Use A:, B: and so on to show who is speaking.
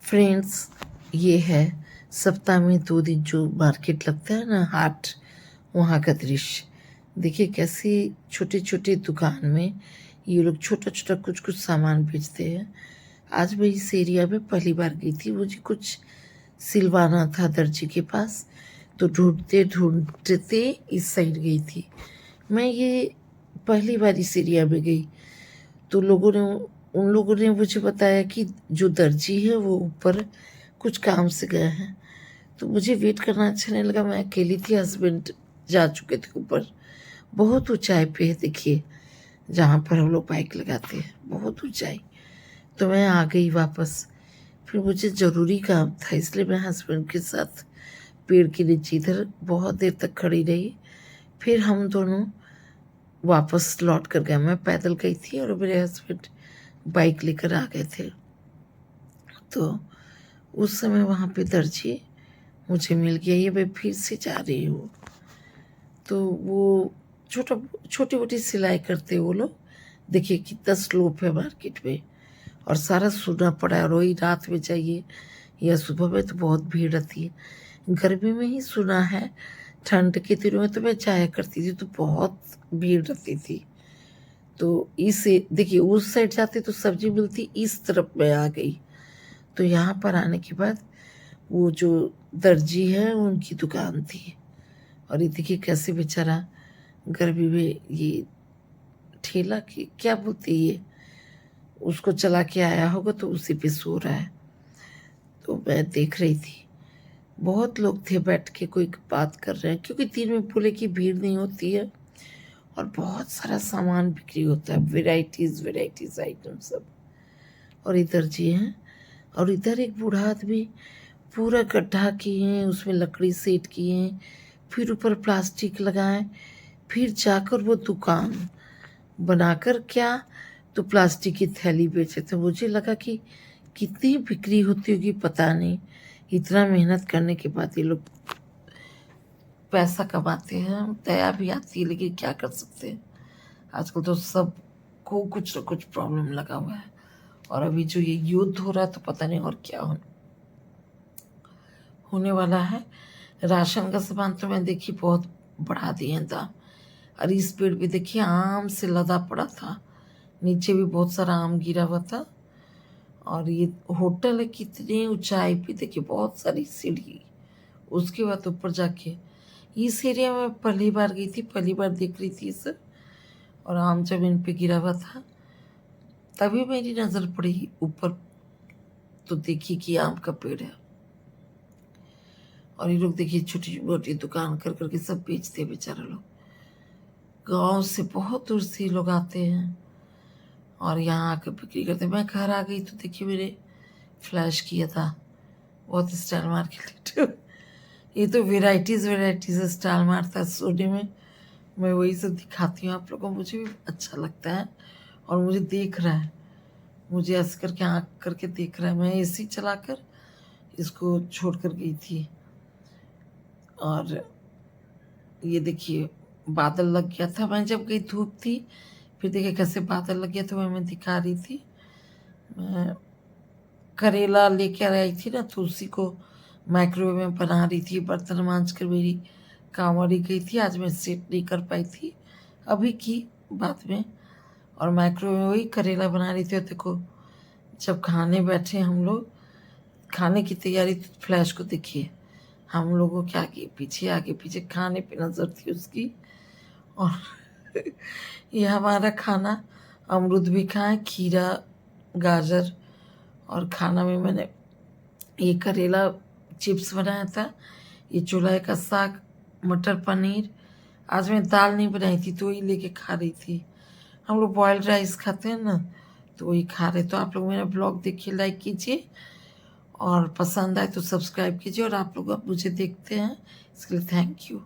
A: Friends, ये है सप्ताह में 2 दिन जो मार्केट लगता है ना, हाट, वहाँ का दृश्य। देखिए कैसी छोटे-छोटे दुकान में ये लोग छोटा-छोटा कुछ-कुछ सामान बेचते हैं। आज मैं इस एरिया में पहली बार गई थी, मुझे कुछ सिलवाना था दर्जी के पास, तो ढूँढते-ढूँढते इस साइड गई थी। मैं ये पहली बार इस एरिया में गई, तो उन लोगों ने मुझे बताया कि जो दर्जी है वो ऊपर कुछ काम से गए हैं। तो मुझे वेट करना अच्छा नहीं लगा, मैं अकेली थी, हस्बैंड जा चुके थे ऊपर। बहुत ऊंचाई पे है, देखिए जहाँ पर हम लोग बाइक लगाते हैं, बहुत ऊंचाई। तो मैं आ गई वापस। फिर मुझे ज़रूरी काम था, इसलिए मैं हस्बैंड के साथ पेड़ के नीचे इधर बहुत देर तक खड़ी रही। फिर हम दोनों वापस लौट कर गए। मैं पैदल गई थी और मेरे हस्बैंड बाइक लेकर आ गए थे। तो उस समय वहाँ पे दर्जी मुझे मिल गया। ये मैं फिर से जा रही हूँ, तो वो छोटी मोटी सिलाई करते वो लोग। देखिए कितना स्लोप है मार्केट में, और सारा सुना पड़ा है। और वही रात में जाइए या सुबह में तो बहुत भीड़ रहती है। गर्मी में ही सुना है, ठंड के दिनों में तो मैं जाया करती थी तो बहुत भीड़ रहती थी। तो देखिए उस साइड जाते तो सब्जी मिलती, इस तरफ मैं आ गई। तो यहाँ पर आने के बाद वो जो दर्जी है उनकी दुकान थी, और ये देखिए कैसे बेचारा गर्मी में ये ठेला की क्या बोलते हैं ये, उसको चला के आया होगा तो उसी पे सो रहा है। तो मैं देख रही थी, बहुत लोग थे बैठ के, कोई बात कर रहे हैं, क्योंकि दिन में बोले की भीड़ नहीं होती है और बहुत सारा सामान बिक्री होता है, वेराइटीज आइटम सब। और इधर जी हैं, और इधर एक बूढ़ा आदमी पूरा गड्ढा किए हैं, उसमें लकड़ी सेट किए हैं, फिर ऊपर प्लास्टिक लगाए, फिर जाकर वो दुकान बनाकर क्या तो प्लास्टिक की थैली बेचे थे। मुझे लगा कि कितनी बिक्री होती होगी पता नहीं, इतना मेहनत करने के बाद ये लोग पैसा कमाते हैं। दया भी आती है, लेकिन क्या कर सकते हैं, आजकल तो सबको कुछ न कुछ प्रॉब्लम लगा हुआ है। और अभी जो ये युद्ध हो रहा है तो पता नहीं और क्या होने वाला है। राशन का सामान तो मैं देखी बहुत बढ़ा दिए हैं दाम। और इस पेड़ पे देखिए आम से लदा पड़ा था, नीचे भी बहुत सारा आम गिरा हुआ था। और ये होटल है कितनी ऊंचाई पे, देखिए बहुत सारी सीढ़ी, उसके बाद ऊपर जाके इस एरिया में पहली बार गई थी, पहली बार देख रही थी इसे। और आम जमीन पे गिरा हुआ था, तभी मेरी नज़र पड़ी ऊपर, तो देखी कि आम का पेड़ है। और ये लोग देखिए छोटी मोटी दुकान कर करके सब बेचते हैं बेचारा लोग। गांव से बहुत दूर से लोग आते हैं और यहाँ आकर बिक्री करते हैं। मैं घर आ गई तो देखिए मेरे फ्लैश किया था, बहुत स्टाइल मार के लेटे। ये तो वेराइटीज स्टाइल मारता है सोने में। मैं वही सब दिखाती हूँ आप लोगों को, मुझे भी अच्छा लगता है। और मुझे देख रहा है, मुझे ऐसे करके आँख करके देख रहा है। मैं एसी चलाकर इसको छोड़ कर गई थी। और ये देखिए बादल लग गया था, मैं जब गई धूप थी, फिर देखिए कैसे बादल लग गया, तो मैं दिखा रही थी। मैं करेला लेकर आई थी ना, तो उसी को माइक्रोवेव में बना रही थी। बर्तन मांज कर मेरी कांवड़ी गई थी, आज मैं सेट नहीं कर पाई थी, अभी की बाद में। और माइक्रोवेव में वही करेला बना रही थी। और देखो जब खाने बैठे हम लोग, खाने की तैयारी, तो फ्लैश को देखिए, हम लोगों के आगे पीछे खाने पे नज़र थी उसकी। और ये हमारा खाना, अमरूद भी खाए, खीरा, गाजर, और खाना में मैंने ये करेला चिप्स बनाया था, ये चूल्हे का साग, मटर पनीर। आज मैं दाल नहीं बनाई थी तो वही लेके खा रही थी। हम लोग बॉयल्ड राइस खाते हैं ना, तो वही खा रहे। तो आप लोग मेरा ब्लॉग देखिए, लाइक कीजिए, और पसंद आए तो सब्सक्राइब कीजिए। और आप लोग अब मुझे देखते हैं, इसके लिए थैंक यू।